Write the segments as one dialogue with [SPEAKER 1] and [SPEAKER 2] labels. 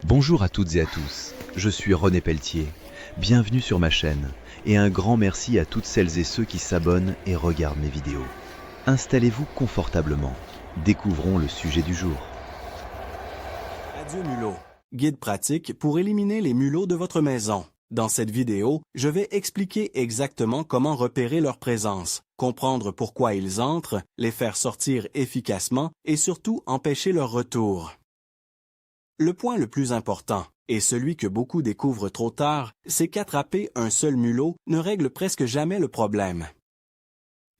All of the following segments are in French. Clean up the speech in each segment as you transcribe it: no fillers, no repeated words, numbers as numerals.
[SPEAKER 1] Bonjour à toutes et à tous, je suis René Pelletier. Bienvenue sur ma chaîne et un grand merci à toutes celles et ceux qui s'abonnent et regardent mes vidéos. Installez-vous confortablement, découvrons le sujet du jour.
[SPEAKER 2] Adieu mulot. Guide pratique pour éliminer les mulots de votre maison. Dans cette vidéo, je vais expliquer exactement comment repérer leur présence, comprendre pourquoi ils entrent, les faire sortir efficacement et surtout empêcher leur retour. Le point le plus important, et celui que beaucoup découvrent trop tard, c'est qu'attraper un seul mulot ne règle presque jamais le problème.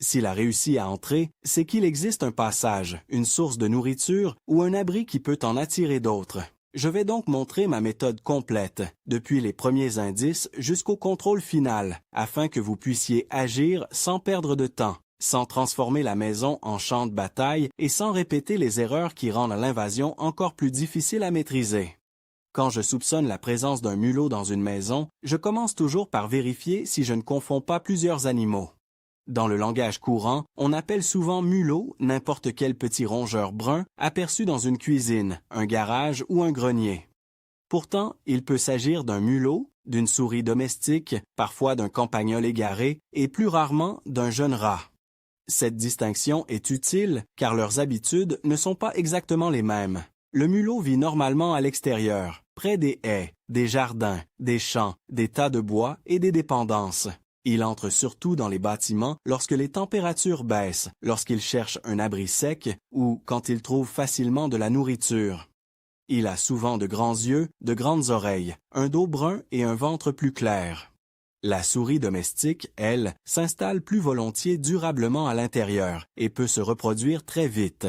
[SPEAKER 2] S'il a réussi à entrer, c'est qu'il existe un passage, une source de nourriture ou un abri qui peut en attirer d'autres. Je vais donc montrer ma méthode complète, depuis les premiers indices jusqu'au contrôle final, afin que vous puissiez agir sans perdre de temps, sans transformer la maison en champ de bataille et sans répéter les erreurs qui rendent l'invasion encore plus difficile à maîtriser. Quand je soupçonne la présence d'un mulot dans une maison, je commence toujours par vérifier si je ne confonds pas plusieurs animaux. Dans le langage courant, on appelle souvent mulot n'importe quel petit rongeur brun aperçu dans une cuisine, un garage ou un grenier. Pourtant, il peut s'agir d'un mulot, d'une souris domestique, parfois d'un campagnol égaré et plus rarement d'un jeune rat. Cette distinction est utile car leurs habitudes ne sont pas exactement les mêmes. Le mulot vit normalement à l'extérieur, près des haies, des jardins, des champs, des tas de bois et des dépendances. Il entre surtout dans les bâtiments lorsque les températures baissent, lorsqu'il cherche un abri sec ou quand il trouve facilement de la nourriture. Il a souvent de grands yeux, de grandes oreilles, un dos brun et un ventre plus clair. La souris domestique, elle, s'installe plus volontiers durablement à l'intérieur et peut se reproduire très vite.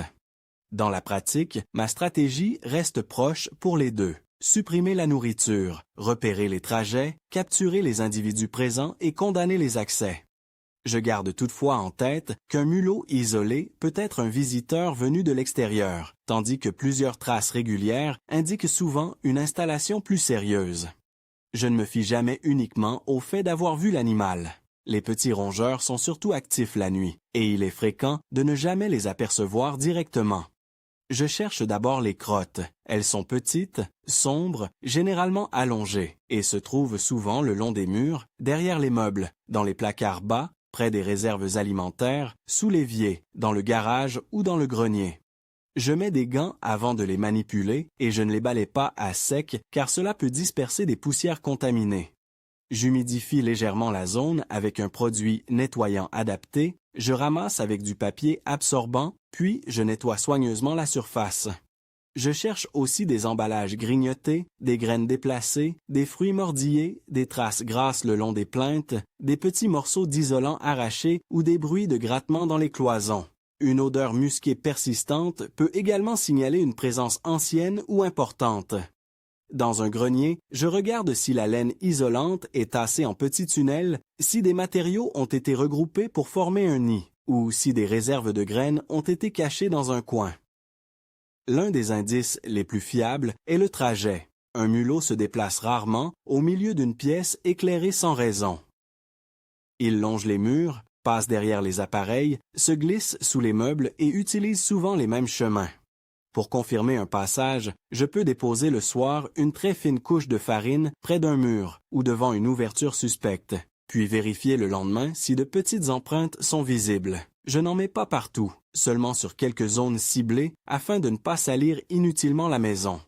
[SPEAKER 2] Dans la pratique, ma stratégie reste proche pour les deux. Supprimer la nourriture, repérer les trajets, capturer les individus présents et condamner les accès. Je garde toutefois en tête qu'un mulot isolé peut être un visiteur venu de l'extérieur, tandis que plusieurs traces régulières indiquent souvent une installation plus sérieuse. Je ne me fie jamais uniquement au fait d'avoir vu l'animal. Les petits rongeurs sont surtout actifs la nuit, et il est fréquent de ne jamais les apercevoir directement. Je cherche d'abord les crottes. Elles sont petites, sombres, généralement allongées, et se trouvent souvent le long des murs, derrière les meubles, dans les placards bas, près des réserves alimentaires, sous l'évier, dans le garage ou dans le grenier. Je mets des gants avant de les manipuler et je ne les balaie pas à sec car cela peut disperser des poussières contaminées. J'humidifie légèrement la zone avec un produit nettoyant adapté, je ramasse avec du papier absorbant, puis je nettoie soigneusement la surface. Je cherche aussi des emballages grignotés, des graines déplacées, des fruits mordillés, des traces grasses le long des plinthes, des petits morceaux d'isolant arrachés ou des bruits de grattement dans les cloisons. Une odeur musquée persistante peut également signaler une présence ancienne ou importante. Dans un grenier, je regarde si la laine isolante est tassée en petits tunnels, si des matériaux ont été regroupés pour former un nid, ou si des réserves de graines ont été cachées dans un coin. L'un des indices les plus fiables est le trajet. Un mulot se déplace rarement au milieu d'une pièce éclairée sans raison. Il longe les murs, passe derrière les appareils, se glisse sous les meubles et utilise souvent les mêmes chemins. Pour confirmer un passage, je peux déposer le soir une très fine couche de farine près d'un mur ou devant une ouverture suspecte, puis vérifier le lendemain si de petites empreintes sont visibles. Je n'en mets pas partout, seulement sur quelques zones ciblées afin de ne pas salir inutilement la maison.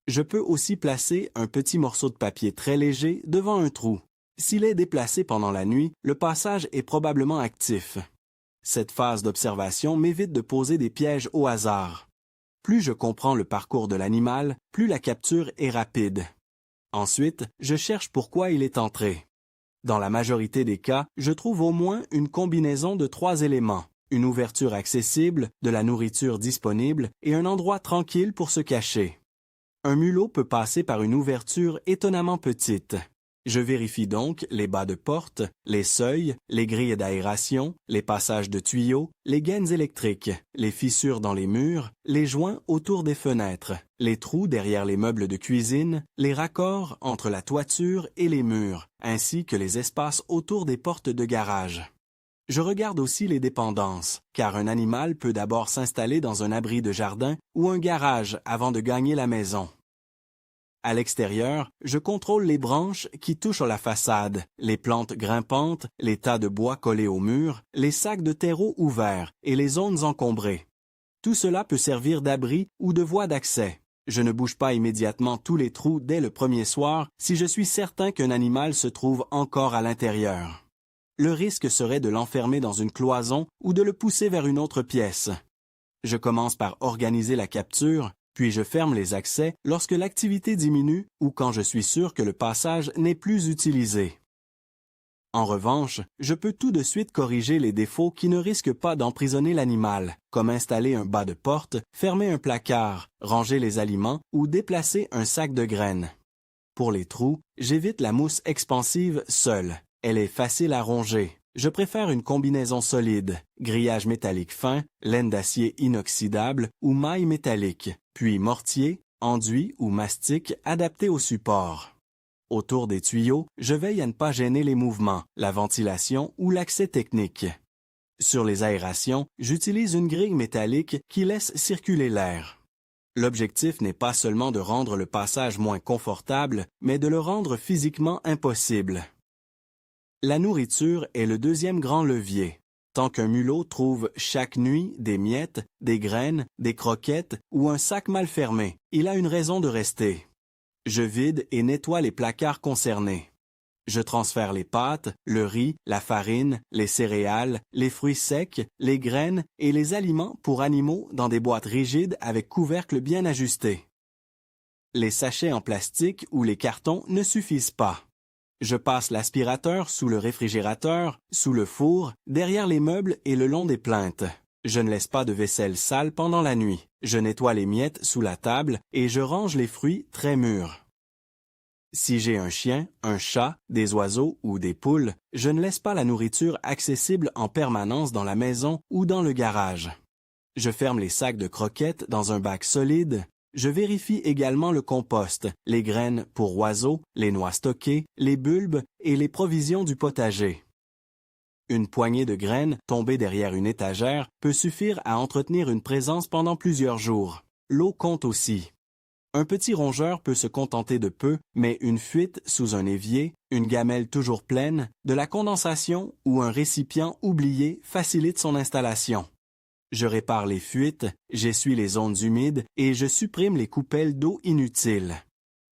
[SPEAKER 2] Je peux aussi placer un petit morceau de papier très léger devant un trou. S'il est déplacé pendant la nuit, le passage est probablement actif. Cette phase d'observation m'évite de poser des pièges au hasard. Plus je comprends le parcours de l'animal, plus la capture est rapide. Ensuite, je cherche pourquoi il est entré. Dans la majorité des cas, je trouve au moins une combinaison de 3 éléments. Une ouverture accessible, de la nourriture disponible et un endroit tranquille pour se cacher. Un mulot peut passer par une ouverture étonnamment petite. Je vérifie donc les bas de porte, les seuils, les grilles d'aération, les passages de tuyaux, les gaines électriques, les fissures dans les murs, les joints autour des fenêtres, les trous derrière les meubles de cuisine, les raccords entre la toiture et les murs, ainsi que les espaces autour des portes de garage. Je regarde aussi les dépendances, car un animal peut d'abord s'installer dans un abri de jardin ou un garage avant de gagner la maison. À l'extérieur, je contrôle les branches qui touchent à la façade, les plantes grimpantes, les tas de bois collés au mur, les sacs de terreau ouverts et les zones encombrées. Tout cela peut servir d'abri ou de voie d'accès. Je ne bouge pas immédiatement tous les trous dès le premier soir si je suis certain qu'un animal se trouve encore à l'intérieur. Le risque serait de l'enfermer dans une cloison ou de le pousser vers une autre pièce. Je commence par organiser la capture, puis je ferme les accès lorsque l'activité diminue ou quand je suis sûr que le passage n'est plus utilisé. En revanche, je peux tout de suite corriger les défauts qui ne risquent pas d'emprisonner l'animal, comme installer un bas de porte, fermer un placard, ranger les aliments ou déplacer un sac de graines. Pour les trous, j'évite la mousse expansive seule. Elle est facile à ronger. Je préfère une combinaison solide, grillage métallique fin, laine d'acier inoxydable ou maille métallique, puis mortier, enduit ou mastic adapté au support. Autour des tuyaux, je veille à ne pas gêner les mouvements, la ventilation ou l'accès technique. Sur les aérations, j'utilise une grille métallique qui laisse circuler l'air. L'objectif n'est pas seulement de rendre le passage moins confortable, mais de le rendre physiquement impossible. La nourriture est le deuxième grand levier. Tant qu'un mulot trouve chaque nuit des miettes, des graines, des croquettes ou un sac mal fermé, il a une raison de rester. Je vide et nettoie les placards concernés. Je transfère les pâtes, le riz, la farine, les céréales, les fruits secs, les graines et les aliments pour animaux dans des boîtes rigides avec couvercle bien ajusté. Les sachets en plastique ou les cartons ne suffisent pas. Je passe l'aspirateur sous le réfrigérateur, sous le four, derrière les meubles et le long des plinthes. Je ne laisse pas de vaisselle sale pendant la nuit. Je nettoie les miettes sous la table et je range les fruits très mûrs. Si j'ai un chien, un chat, des oiseaux ou des poules, je ne laisse pas la nourriture accessible en permanence dans la maison ou dans le garage. Je ferme les sacs de croquettes dans un bac solide. Je vérifie également le compost, les graines pour oiseaux, les noix stockées, les bulbes et les provisions du potager. Une poignée de graines tombées derrière une étagère peut suffire à entretenir une présence pendant plusieurs jours. L'eau compte aussi. Un petit rongeur peut se contenter de peu, mais une fuite sous un évier, une gamelle toujours pleine, de la condensation ou un récipient oublié facilite son installation. Je répare les fuites, j'essuie les zones humides et je supprime les coupelles d'eau inutiles.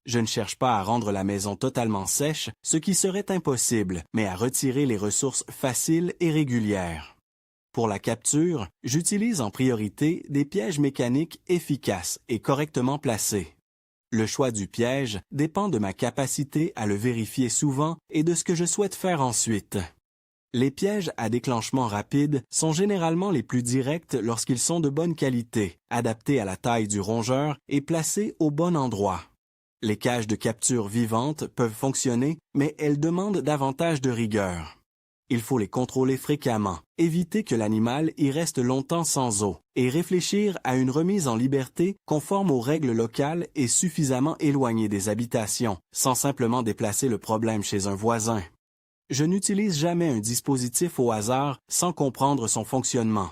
[SPEAKER 2] Je ne cherche pas à rendre la maison totalement sèche, ce qui serait impossible, mais à retirer les ressources faciles et régulières. Pour la capture, j'utilise en priorité des pièges mécaniques efficaces et correctement placés. Le choix du piège dépend de ma capacité à le vérifier souvent et de ce que je souhaite faire ensuite. Les pièges à déclenchement rapide sont généralement les plus directs lorsqu'ils sont de bonne qualité, adaptés à la taille du rongeur et placés au bon endroit. Les cages de capture vivantes peuvent fonctionner, mais elles demandent davantage de rigueur. Il faut les contrôler fréquemment, éviter que l'animal y reste longtemps sans eau, et réfléchir à une remise en liberté conforme aux règles locales et suffisamment éloignée des habitations, sans simplement déplacer le problème chez un voisin. Je n'utilise jamais un dispositif au hasard sans comprendre son fonctionnement.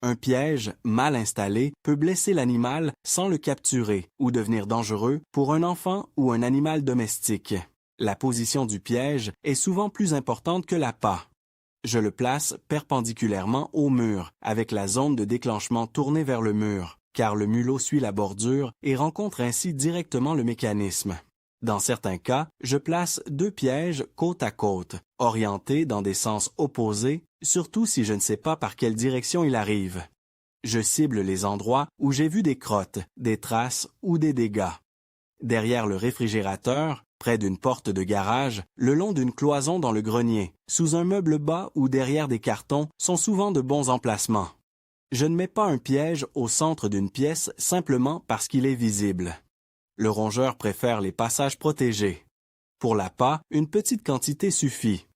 [SPEAKER 2] Un piège, mal installé, peut blesser l'animal sans le capturer ou devenir dangereux pour un enfant ou un animal domestique. La position du piège est souvent plus importante que l'appât. Je le place perpendiculairement au mur, avec la zone de déclenchement tournée vers le mur, car le mulot suit la bordure et rencontre ainsi directement le mécanisme. Dans certains cas, je place 2 pièges côte à côte, orientés dans des sens opposés, surtout si je ne sais pas par quelle direction il arrive. Je cible les endroits où j'ai vu des crottes, des traces ou des dégâts. Derrière le réfrigérateur, près d'une porte de garage, le long d'une cloison dans le grenier, sous un meuble bas ou derrière des cartons sont souvent de bons emplacements. Je ne mets pas un piège au centre d'une pièce simplement parce qu'il est visible. Le rongeur préfère les passages protégés. Pour l'appât, une petite quantité suffit.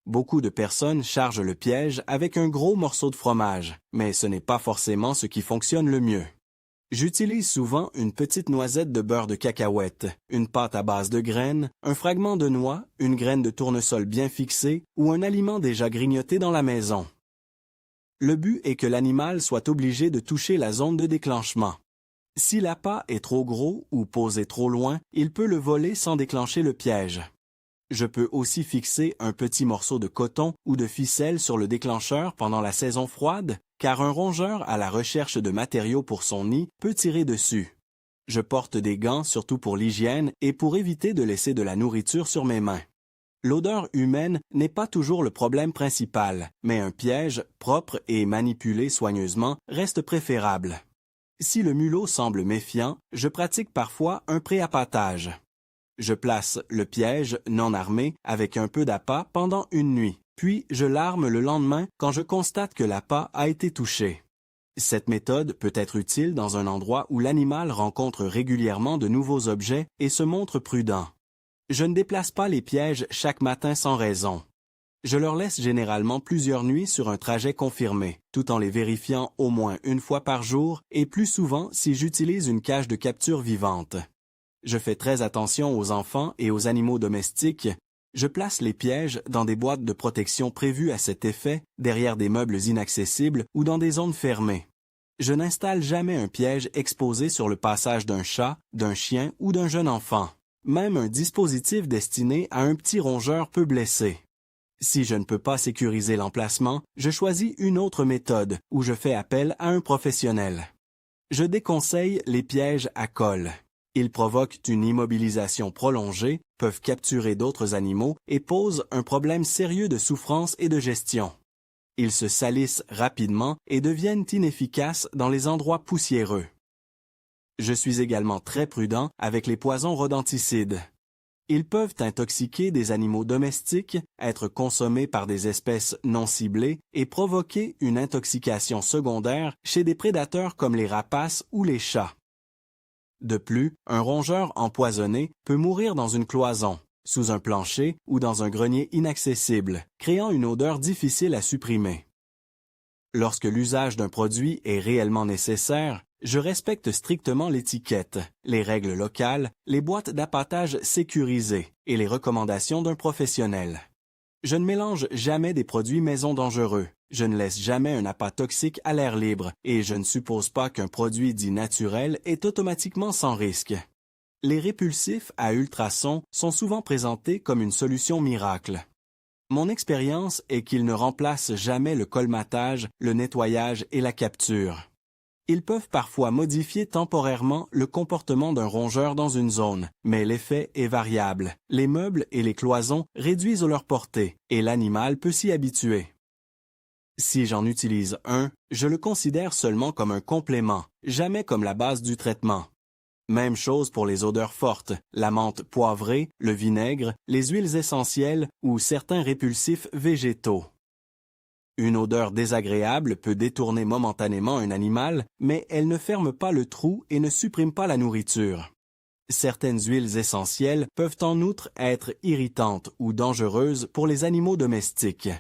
[SPEAKER 2] Beaucoup de personnes chargent le piège avec un gros morceau de fromage, mais ce n'est pas forcément ce qui fonctionne le mieux. J'utilise souvent une petite noisette de beurre de cacahuète, une pâte à base de graines, un fragment de noix, une graine de tournesol bien fixée ou un aliment déjà grignoté dans la maison. Le but est que l'animal soit obligé de toucher la zone de déclenchement. Si l'appât est trop gros ou posé trop loin, il peut le voler sans déclencher le piège. Je peux aussi fixer un petit morceau de coton ou de ficelle sur le déclencheur pendant la saison froide, car un rongeur à la recherche de matériaux pour son nid peut tirer dessus. Je porte des gants surtout pour l'hygiène et pour éviter de laisser de la nourriture sur mes mains. L'odeur humaine n'est pas toujours le problème principal, mais un piège, propre et manipulé soigneusement, reste préférable. Si le mulot semble méfiant, je pratique parfois un pré-appâtage. Je place le piège non armé avec un peu d'appât pendant une nuit, puis je l'arme le lendemain quand je constate que l'appât a été touché. Cette méthode peut être utile dans un endroit où l'animal rencontre régulièrement de nouveaux objets et se montre prudent. Je ne déplace pas les pièges chaque matin sans raison. Je leur laisse généralement plusieurs nuits sur un trajet confirmé, tout en les vérifiant au moins une fois par jour et plus souvent si j'utilise une cage de capture vivante. Je fais très attention aux enfants et aux animaux domestiques. Je place les pièges dans des boîtes de protection prévues à cet effet, derrière des meubles inaccessibles ou dans des zones fermées. Je n'installe jamais un piège exposé sur le passage d'un chat, d'un chien ou d'un jeune enfant. Même un dispositif destiné à un petit rongeur peut blesser. Si je ne peux pas sécuriser l'emplacement, je choisis une autre méthode où je fais appel à un professionnel. Je déconseille les pièges à colle. Ils provoquent une immobilisation prolongée, peuvent capturer d'autres animaux et posent un problème sérieux de souffrance et de gestion. Ils se salissent rapidement et deviennent inefficaces dans les endroits poussiéreux. Je suis également très prudent avec les poisons rodenticides. Ils peuvent intoxiquer des animaux domestiques, être consommés par des espèces non ciblées et provoquer une intoxication secondaire chez des prédateurs comme les rapaces ou les chats. De plus, un rongeur empoisonné peut mourir dans une cloison, sous un plancher ou dans un grenier inaccessible, créant une odeur difficile à supprimer. Lorsque l'usage d'un produit est réellement nécessaire, je respecte strictement l'étiquette, les règles locales, les boîtes d'appâtage sécurisées et les recommandations d'un professionnel. Je ne mélange jamais des produits maison dangereux, je ne laisse jamais un appât toxique à l'air libre et je ne suppose pas qu'un produit dit naturel est automatiquement sans risque. Les répulsifs à ultrasons sont souvent présentés comme une solution miracle. Mon expérience est qu'ils ne remplacent jamais le colmatage, le nettoyage et la capture. Ils peuvent parfois modifier temporairement le comportement d'un rongeur dans une zone, mais l'effet est variable. Les meubles et les cloisons réduisent leur portée et l'animal peut s'y habituer. Si j'en utilise un, je le considère seulement comme un complément, jamais comme la base du traitement. Même chose pour les odeurs fortes, la menthe poivrée, le vinaigre, les huiles essentielles ou certains répulsifs végétaux. Une odeur désagréable peut détourner momentanément un animal, mais elle ne ferme pas le trou et ne supprime pas la nourriture. Certaines huiles essentielles peuvent en outre être irritantes ou dangereuses pour les animaux domestiques.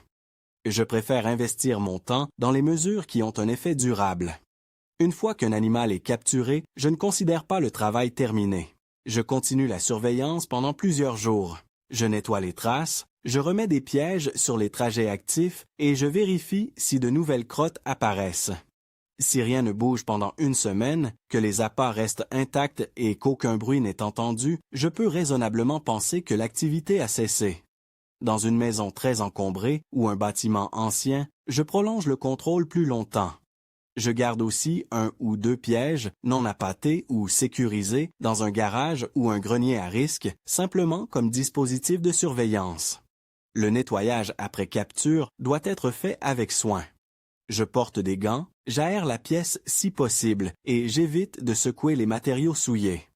[SPEAKER 2] Je préfère investir mon temps dans les mesures qui ont un effet durable. Une fois qu'un animal est capturé, je ne considère pas le travail terminé. Je continue la surveillance pendant plusieurs jours. Je nettoie les traces, je remets des pièges sur les trajets actifs et je vérifie si de nouvelles crottes apparaissent. Si rien ne bouge pendant une semaine, que les appâts restent intacts et qu'aucun bruit n'est entendu, je peux raisonnablement penser que l'activité a cessé. Dans une maison très encombrée ou un bâtiment ancien, je prolonge le contrôle plus longtemps. Je garde aussi 1 ou 2 pièges non appâtés ou sécurisés dans un garage ou un grenier à risque, simplement comme dispositif de surveillance. Le nettoyage après capture doit être fait avec soin. Je porte des gants, j'aère la pièce si possible et j'évite de secouer les matériaux souillés.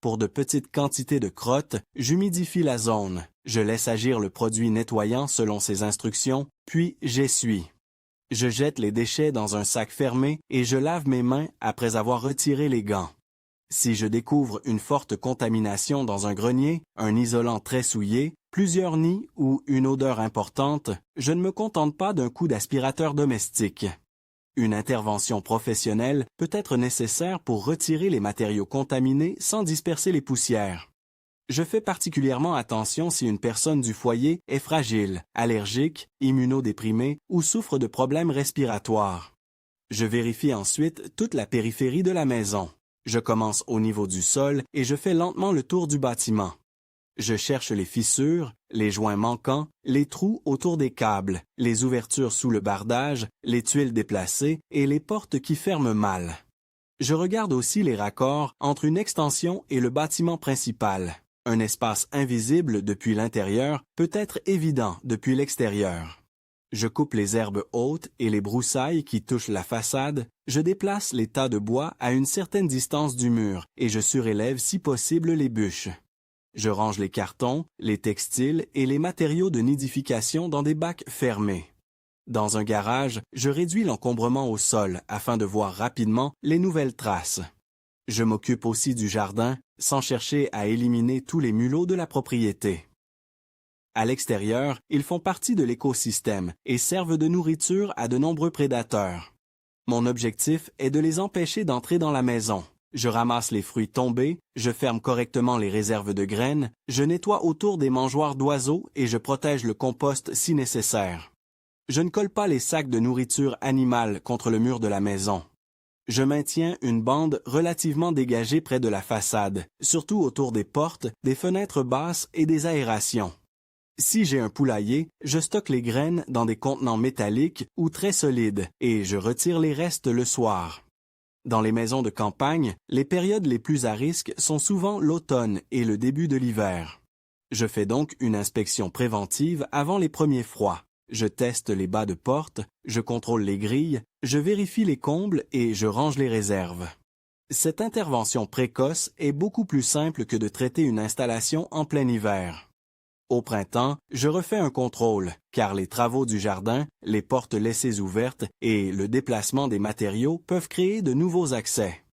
[SPEAKER 2] Pour de petites quantités de crottes, j'humidifie la zone, je laisse agir le produit nettoyant selon ses instructions, puis j'essuie. Je jette les déchets dans un sac fermé et je lave mes mains après avoir retiré les gants. Si je découvre une forte contamination dans un grenier, un isolant très souillé, plusieurs nids ou une odeur importante, je ne me contente pas d'un coup d'aspirateur domestique. Une intervention professionnelle peut être nécessaire pour retirer les matériaux contaminés sans disperser les poussières. Je fais particulièrement attention si une personne du foyer est fragile, allergique, immunodéprimée ou souffre de problèmes respiratoires. Je vérifie ensuite toute la périphérie de la maison. Je commence au niveau du sol et je fais lentement le tour du bâtiment. Je cherche les fissures, les joints manquants, les trous autour des câbles, les ouvertures sous le bardage, les tuiles déplacées et les portes qui ferment mal. Je regarde aussi les raccords entre une extension et le bâtiment principal. Un espace invisible depuis l'intérieur peut être évident depuis l'extérieur. Je coupe les herbes hautes et les broussailles qui touchent la façade, je déplace les tas de bois à une certaine distance du mur et je surélève si possible les bûches. Je range les cartons, les textiles et les matériaux de nidification dans des bacs fermés. Dans un garage, je réduis l'encombrement au sol afin de voir rapidement les nouvelles traces. Je m'occupe aussi du jardin, sans chercher à éliminer tous les mulots de la propriété. À l'extérieur, ils font partie de l'écosystème et servent de nourriture à de nombreux prédateurs. Mon objectif est de les empêcher d'entrer dans la maison. Je ramasse les fruits tombés, je ferme correctement les réserves de graines, je nettoie autour des mangeoires d'oiseaux et je protège le compost si nécessaire. Je ne colle pas les sacs de nourriture animale contre le mur de la maison. Je maintiens une bande relativement dégagée près de la façade, surtout autour des portes, des fenêtres basses et des aérations. Si j'ai un poulailler, je stocke les graines dans des contenants métalliques ou très solides et je retire les restes le soir. Dans les maisons de campagne, les périodes les plus à risque sont souvent l'automne et le début de l'hiver. Je fais donc une inspection préventive avant les premiers froids. Je teste les bas de porte, je contrôle les grilles, je vérifie les combles et je range les réserves. Cette intervention précoce est beaucoup plus simple que de traiter une installation en plein hiver. Au printemps, je refais un contrôle, car les travaux du jardin, les portes laissées ouvertes et le déplacement des matériaux peuvent créer de nouveaux accès.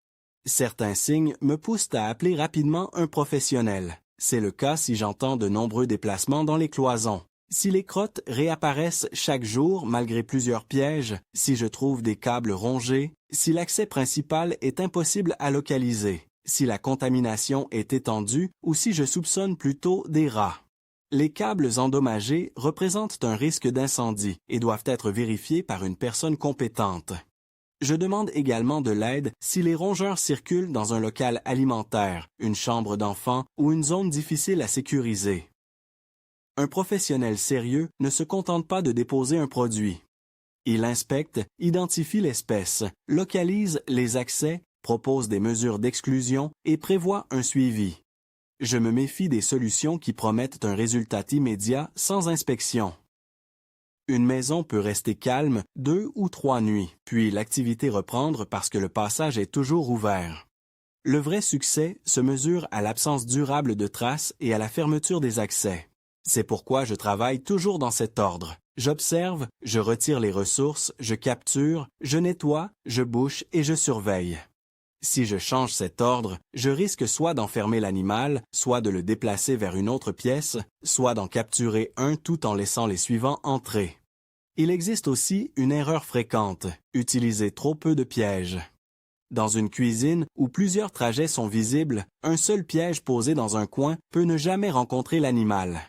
[SPEAKER 2] Certains signes me poussent à appeler rapidement un professionnel. C'est le cas si j'entends de nombreux déplacements dans les cloisons. Si les crottes réapparaissent chaque jour malgré plusieurs pièges, si je trouve des câbles rongés, si l'accès principal est impossible à localiser, si la contamination est étendue ou si je soupçonne plutôt des rats. Les câbles endommagés représentent un risque d'incendie et doivent être vérifiés par une personne compétente. Je demande également de l'aide si les rongeurs circulent dans un local alimentaire, une chambre d'enfant ou une zone difficile à sécuriser. Un professionnel sérieux ne se contente pas de déposer un produit. Il inspecte, identifie l'espèce, localise les accès, propose des mesures d'exclusion et prévoit un suivi. Je me méfie des solutions qui promettent un résultat immédiat sans inspection. Une maison peut rester calme 2 ou 3 nuits, puis l'activité reprendre parce que le passage est toujours ouvert. Le vrai succès se mesure à l'absence durable de traces et à la fermeture des accès. C'est pourquoi je travaille toujours dans cet ordre. J'observe, je retire les ressources, je capture, je nettoie, je bouche et je surveille. Si je change cet ordre, je risque soit d'enfermer l'animal, soit de le déplacer vers une autre pièce, soit d'en capturer un tout en laissant les suivants entrer. Il existe aussi une erreur fréquente, utiliser trop peu de pièges. Dans une cuisine où plusieurs trajets sont visibles, un seul piège posé dans un coin peut ne jamais rencontrer l'animal.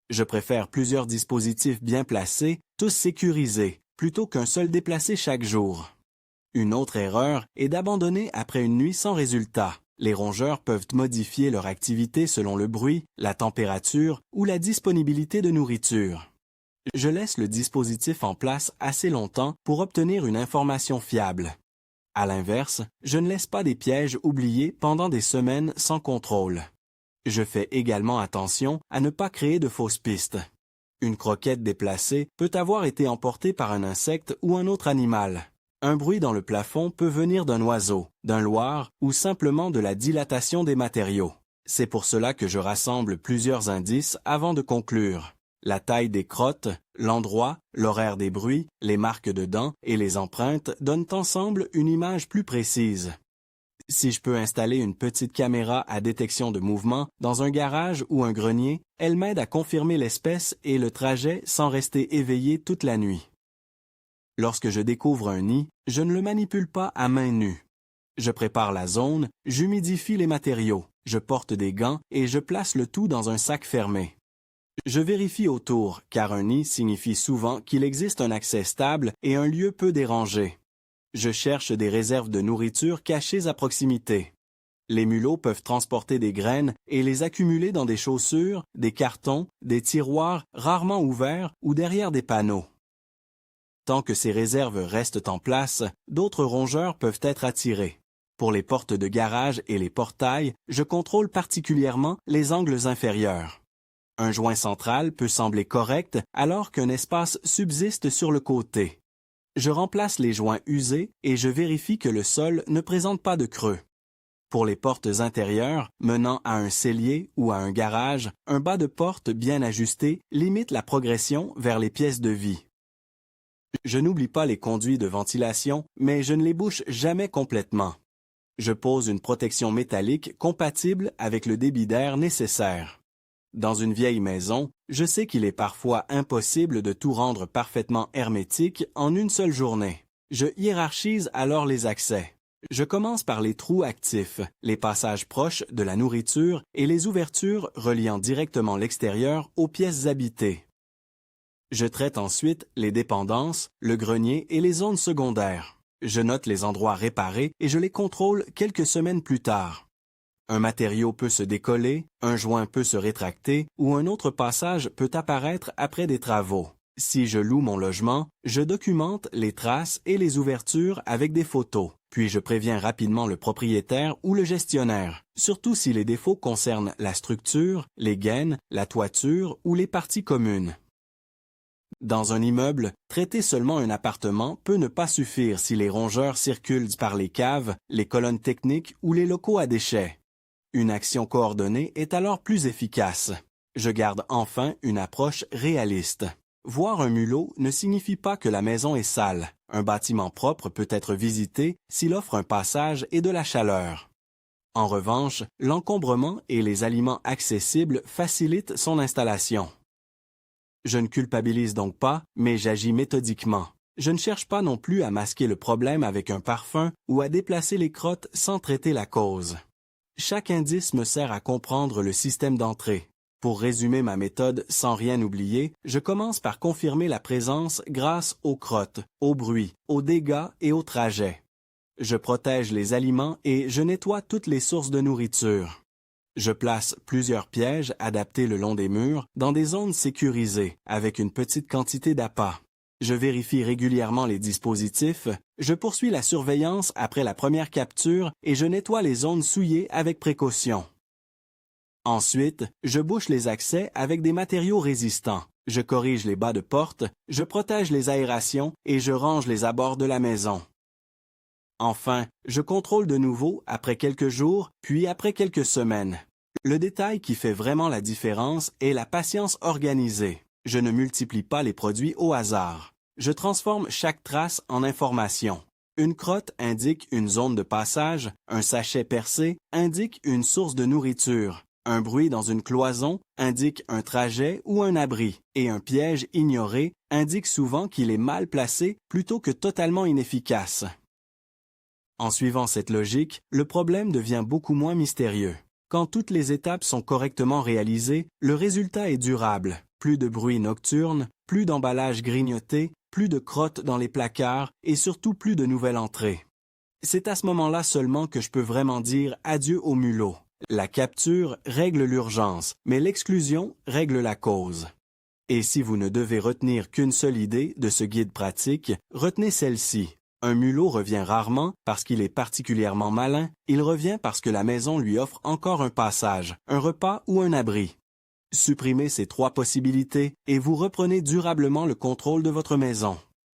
[SPEAKER 2] Je préfère plusieurs dispositifs bien placés, tous sécurisés, plutôt qu'un seul déplacé chaque jour. Une autre erreur est d'abandonner après une nuit sans résultat. Les rongeurs peuvent modifier leur activité selon le bruit, la température ou la disponibilité de nourriture. Je laisse le dispositif en place assez longtemps pour obtenir une information fiable. À l'inverse, je ne laisse pas des pièges oubliés pendant des semaines sans contrôle. Je fais également attention à ne pas créer de fausses pistes. Une croquette déplacée peut avoir été emportée par un insecte ou un autre animal. Un bruit dans le plafond peut venir d'un oiseau, d'un loir ou simplement de la dilatation des matériaux. C'est pour cela que je rassemble plusieurs indices avant de conclure. La taille des crottes, l'endroit, l'horaire des bruits, les marques de dents et les empreintes donnent ensemble une image plus précise. Si je peux installer une petite caméra à détection de mouvement dans un garage ou un grenier, elle m'aide à confirmer l'espèce et le trajet sans rester éveillé toute la nuit. Lorsque je découvre un nid, je ne le manipule pas à main nue. Je prépare la zone, j'humidifie les matériaux, je porte des gants et je place le tout dans un sac fermé. Je vérifie autour, car un nid signifie souvent qu'il existe un accès stable et un lieu peu dérangé. Je cherche des réserves de nourriture cachées à proximité. Les mulots peuvent transporter des graines et les accumuler dans des chaussures, des cartons, des tiroirs rarement ouverts ou derrière des panneaux. Tant que ces réserves restent en place, d'autres rongeurs peuvent être attirés. Pour les portes de garage et les portails, je contrôle particulièrement les angles inférieurs. Un joint central peut sembler correct alors qu'un espace subsiste sur le côté. Je remplace les joints usés et je vérifie que le sol ne présente pas de creux. Pour les portes intérieures, menant à un cellier ou à un garage, un bas de porte bien ajusté limite la progression vers les pièces de vie. Je n'oublie pas les conduits de ventilation, mais je ne les bouche jamais complètement. Je pose une protection métallique compatible avec le débit d'air nécessaire. Dans une vieille maison, je sais qu'il est parfois impossible de tout rendre parfaitement hermétique en une seule journée. Je hiérarchise alors les accès. Je commence par les trous actifs, les passages proches de la nourriture et les ouvertures reliant directement l'extérieur aux pièces habitées. Je traite ensuite les dépendances, le grenier et les zones secondaires. Je note les endroits réparés et je les contrôle quelques semaines plus tard. Un matériau peut se décoller, un joint peut se rétracter ou un autre passage peut apparaître après des travaux. Si je loue mon logement, je documente les traces et les ouvertures avec des photos, puis je préviens rapidement le propriétaire ou le gestionnaire, surtout si les défauts concernent la structure, les gaines, la toiture ou les parties communes. Dans un immeuble, traiter seulement un appartement peut ne pas suffire si les rongeurs circulent par les caves, les colonnes techniques ou les locaux à déchets. Une action coordonnée est alors plus efficace. Je garde enfin une approche réaliste. Voir un mulot ne signifie pas que la maison est sale. Un bâtiment propre peut être visité s'il offre un passage et de la chaleur. En revanche, l'encombrement et les aliments accessibles facilitent son installation. Je ne culpabilise donc pas, mais j'agis méthodiquement. Je ne cherche pas non plus à masquer le problème avec un parfum ou à déplacer les crottes sans traiter la cause. Chaque indice me sert à comprendre le système d'entrée. Pour résumer ma méthode sans rien oublier, je commence par confirmer la présence grâce aux crottes, au bruit, aux dégâts et aux trajets. Je protège les aliments et je nettoie toutes les sources de nourriture. Je place plusieurs pièges adaptés le long des murs dans des zones sécurisées avec une petite quantité d'appât. Je vérifie régulièrement les dispositifs, je poursuis la surveillance après la première capture et je nettoie les zones souillées avec précaution. Ensuite, je bouche les accès avec des matériaux résistants. Je corrige les bas de porte, je protège les aérations et je range les abords de la maison. Enfin, je contrôle de nouveau après quelques jours, puis après quelques semaines. Le détail qui fait vraiment la différence est la patience organisée. Je ne multiplie pas les produits au hasard. Je transforme chaque trace en information. Une crotte indique une zone de passage, un sachet percé indique une source de nourriture. Un bruit dans une cloison indique un trajet ou un abri, et un piège ignoré indique souvent qu'il est mal placé plutôt que totalement inefficace. En suivant cette logique, le problème devient beaucoup moins mystérieux. Quand toutes les étapes sont correctement réalisées, le résultat est durable. Plus de bruit nocturne, plus d'emballage grignoté, plus de crottes dans les placards et surtout plus de nouvelles entrées. C'est à ce moment-là seulement que je peux vraiment dire adieu au mulot. La capture règle l'urgence, mais l'exclusion règle la cause. Et si vous ne devez retenir qu'une seule idée de ce guide pratique, retenez celle-ci. Un mulot revient rarement parce qu'il est particulièrement malin, il revient parce que la maison lui offre encore un passage, un repas ou un abri. Supprimez ces 3 possibilités et vous reprenez durablement le contrôle de votre maison.